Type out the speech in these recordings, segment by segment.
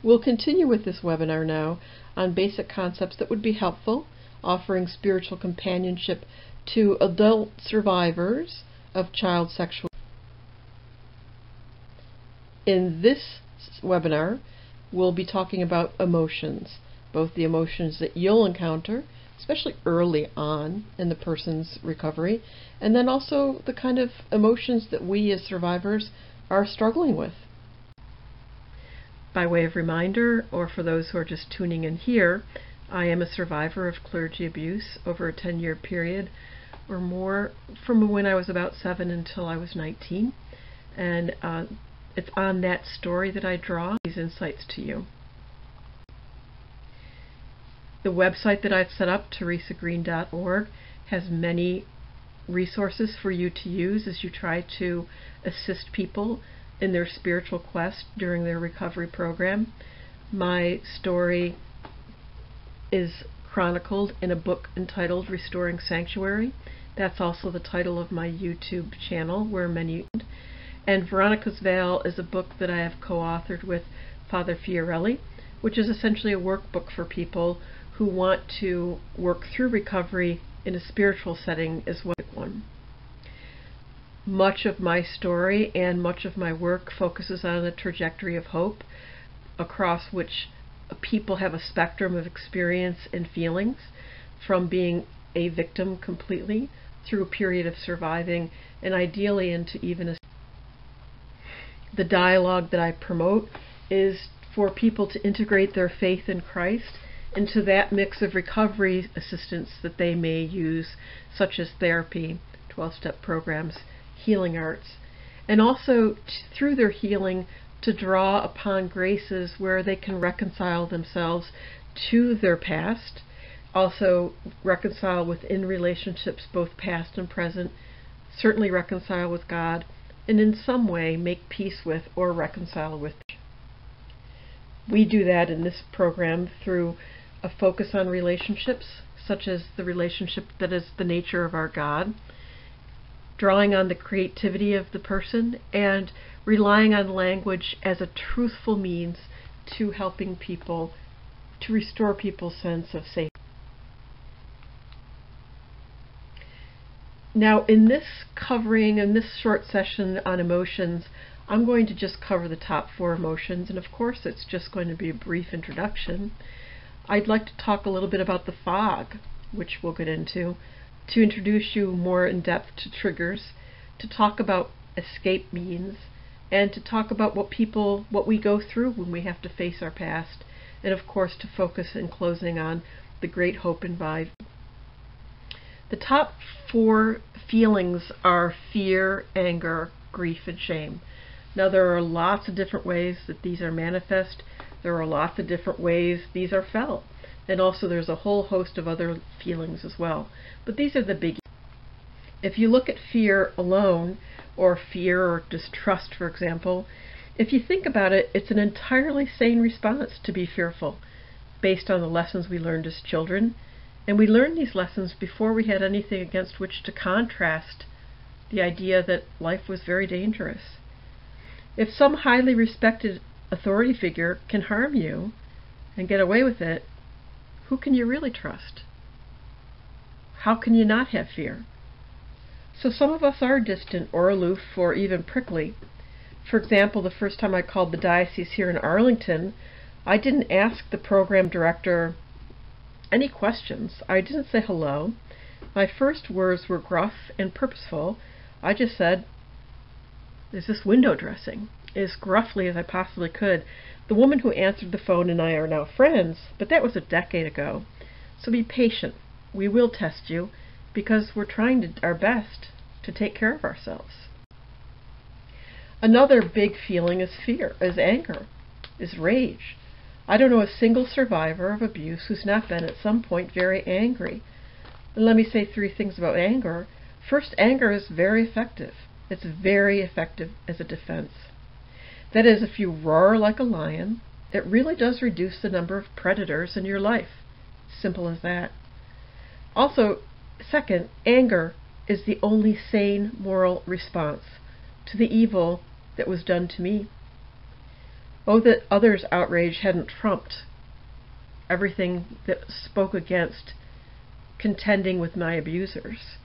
We'll continue with this webinar now on basic concepts that would be helpful, offering spiritual companionship to adult survivors of child sexual. In this webinar, we'll be talking about emotions, both the emotions that you'll encounter, especially early on in the person's recovery, and then also the kind of emotions that we as survivors are struggling with. By way of reminder, or for those who are just tuning in here, I am a survivor of clergy abuse over a 10-year period or more, from when I was about 7 until I was 19. And it's on that story that I draw these insights to you. The website that I've set up, teresagreen.org, has many resources for you to use as you try to assist people in their spiritual quest during their recovery program. My story is chronicled in a book entitled Restoring Sanctuary. That's also the title of my YouTube channel, where many. And Veronica's Veil is a book that I have co-authored with Father Fiorelli, which is essentially a workbook for people who want to work through recovery in a spiritual setting as well. Much of my story and much of my work focuses on a trajectory of hope across which people have a spectrum of experience and feelings, from being a victim completely through a period of surviving and ideally into even a. The dialogue that I promote is for people to integrate their faith in Christ into that mix of recovery assistance that they may use, such as therapy, 12-step programs, healing arts, and also through their healing to draw upon graces where they can reconcile themselves to their past, also reconcile within relationships both past and present, certainly reconcile with God, and in some way make peace with or reconcile with. We do that in this program through a focus on relationships, such as the relationship that is the nature of our God, drawing on the creativity of the person, and relying on language as a truthful means to helping people to restore people's sense of safety. Now, in this short session on emotions, I'm going to just cover the top 4 emotions, and of course it's just going to be a brief introduction. I'd like to talk a little bit about the fog, which we'll get into, to introduce you more in depth to triggers, to talk about escape means, and to talk about what we go through when we have to face our past, and of course to focus in closing on the great hope and vibe. The top 4 feelings are fear, anger, grief, and shame. Now, there are lots of different ways that these are manifest. There are lots of different ways these are felt. And also there's a whole host of other feelings as well. But these are the biggies. If you look at fear alone, or fear or distrust, for example, if you think about it, it's an entirely sane response to be fearful, based on the lessons we learned as children. And we learned these lessons before we had anything against which to contrast the idea that life was very dangerous. If some highly respected authority figure can harm you and get away with it, who can you really trust? How can you not have fear? So some of us are distant or aloof or even prickly. For example, the first time I called the diocese here in Arlington, I didn't ask the program director any questions. I didn't say hello. My first words were gruff and purposeful. I just said, "Is this window dressing?" as gruffly as I possibly could. The woman who answered the phone and I are now friends, but that was a decade ago. So be patient. We will test you because we're trying our best to take care of ourselves. Another big feeling is fear, is anger, is rage. I don't know a single survivor of abuse who's not been at some point very angry. And let me say 3 things about anger. First, anger is very effective. It's very effective as a defense. That is, if you roar like a lion, it really does reduce the number of predators in your life. Simple as that. Also, second, anger is the only sane moral response to the evil that was done to me. Oh, that others' outrage hadn't trumped everything that spoke against contending with my abusers.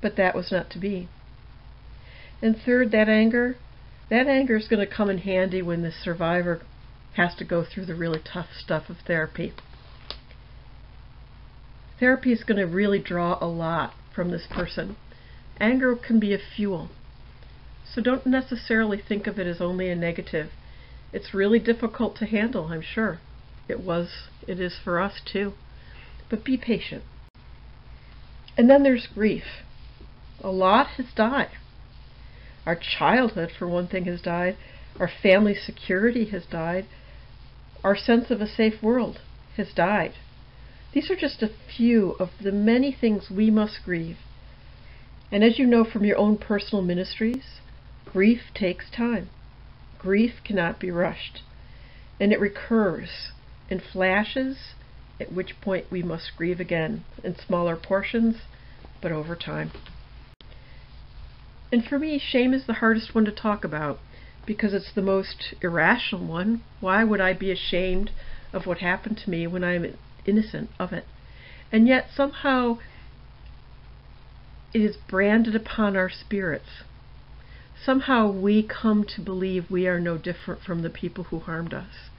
But that was not to be. And third, that anger is going to come in handy when the survivor has to go through the really tough stuff of therapy. Therapy is going to really draw a lot from this person. Anger can be a fuel. So don't necessarily think of it as only a negative. It's really difficult to handle, I'm sure. It is for us too. But be patient. And then there's grief. A lot has died. Our childhood, for one thing, has died. Our family security has died. Our sense of a safe world has died. These are just a few of the many things we must grieve. And as you know from your own personal ministries, grief takes time. Grief cannot be rushed. And it recurs in flashes, at which point we must grieve again in smaller portions, but over time. And for me, shame is the hardest one to talk about because it's the most irrational one. Why would I be ashamed of what happened to me when I'm innocent of it? And yet somehow it is branded upon our spirits. Somehow we come to believe we are no different from the people who harmed us.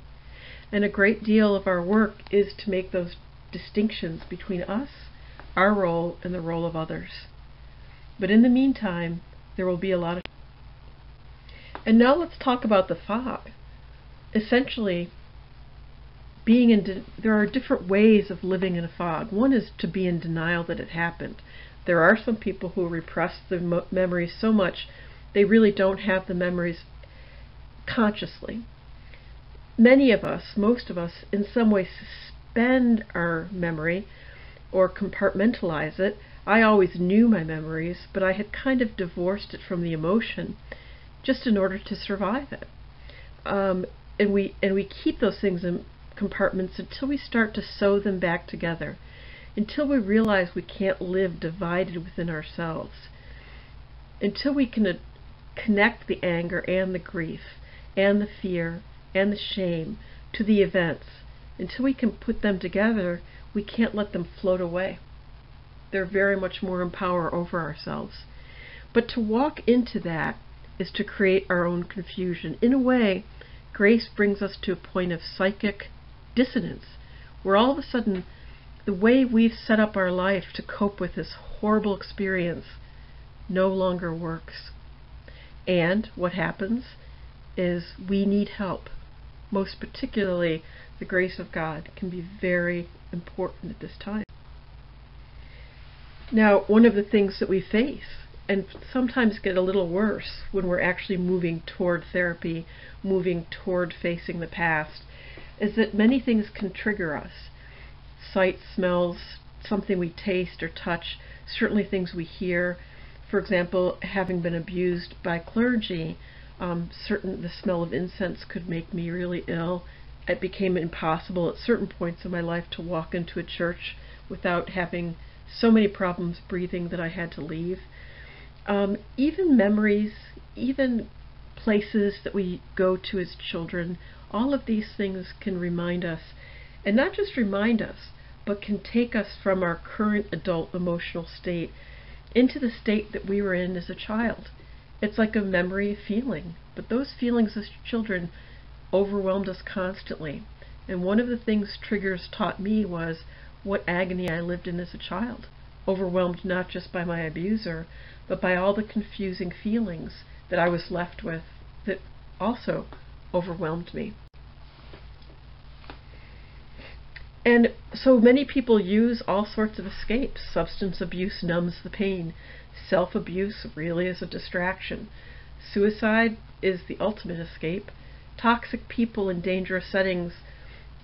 And a great deal of our work is to make those distinctions between us, our role, and the role of others. But in the meantime, there will be a lot of... And now let's talk about the fog. Essentially, there are different ways of living in a fog. One is to be in denial that it happened. There are some people who repress the memories so much they really don't have the memories consciously. Many of us, most of us, in some way suspend our memory or compartmentalize it. I always knew my memories, but I had kind of divorced it from the emotion just in order to survive it. And we keep those things in compartments until we start to sew them back together, until we realize we can't live divided within ourselves, until we can connect the anger and the grief and the fear and the shame to the events. Until we can put them together, we can't let them float away. They're very much more in power over ourselves. But to walk into that is to create our own confusion. In a way, grace brings us to a point of psychic dissonance, where all of a sudden the way we've set up our life to cope with this horrible experience no longer works. And what happens is we need help. Most particularly, the grace of God can be very important at this time. Now, one of the things that we face, and sometimes get a little worse when we're actually moving toward therapy, moving toward facing the past, is that many things can trigger us. Sight, smells, something we taste or touch, certainly things we hear. For example, having been abused by clergy, the smell of incense could make me really ill. It became impossible at certain points in my life to walk into a church without having so many problems breathing that I had to leave. Even memories, even places that we go to as children, all of these things can remind us, and not just remind us, but can take us from our current adult emotional state into the state that we were in as a child. It's like a memory of feeling, but those feelings as children overwhelmed us constantly. And one of the things triggers taught me was what agony I lived in as a child, overwhelmed not just by my abuser, but by all the confusing feelings that I was left with that also overwhelmed me. And so many people use all sorts of escapes. Substance abuse numbs the pain. Self-abuse really is a distraction. Suicide is the ultimate escape. Toxic people in dangerous settings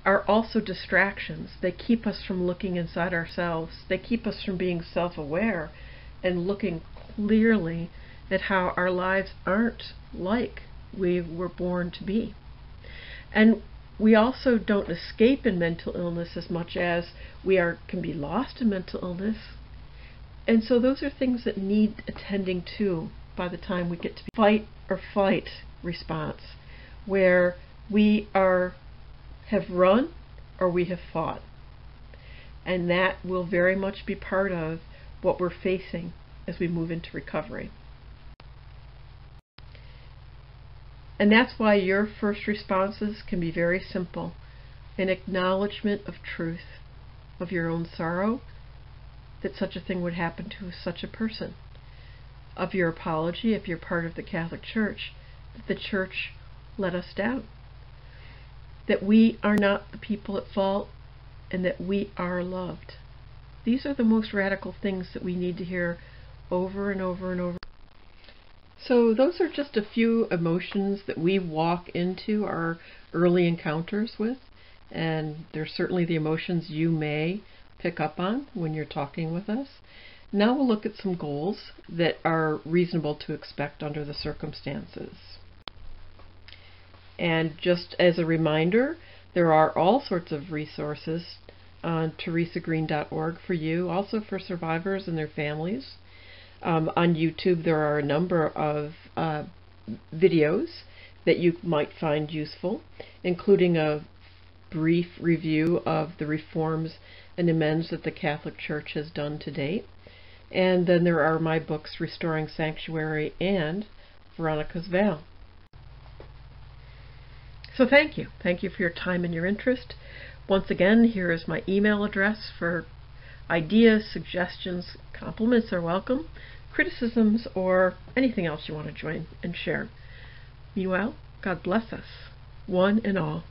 are also distractions. They keep us from looking inside ourselves. They keep us from being self-aware and looking clearly at how our lives aren't like we were born to be. And we also don't escape in mental illness as much as we can be lost in mental illness. And so those are things that need attending to by the time we get to fight or flight response, where We have run or we have fought. And that will very much be part of what we're facing as we move into recovery. And that's why your first responses can be very simple. An acknowledgement of truth, of your own sorrow, that such a thing would happen to such a person. Of your apology, if you're part of the Catholic Church, that the Church let us down. That we are not the people at fault, and that we are loved. These are the most radical things that we need to hear over and over and over. So those are just a few emotions that we walk into our early encounters with, and they're certainly the emotions you may pick up on when you're talking with us. Now we'll look at some goals that are reasonable to expect under the circumstances. And just as a reminder, there are all sorts of resources on teresagreen.org for you, also for survivors and their families. On YouTube, there are a number of videos that you might find useful, including a brief review of the reforms and amends that the Catholic Church has done to date. And then there are my books, Restoring Sanctuary and Veronica's Vow. So thank you. Thank you for your time and your interest. Once again, here is my email address for ideas, suggestions, compliments are welcome, criticisms, or anything else you want to join and share. Meanwhile, God bless us, one and all.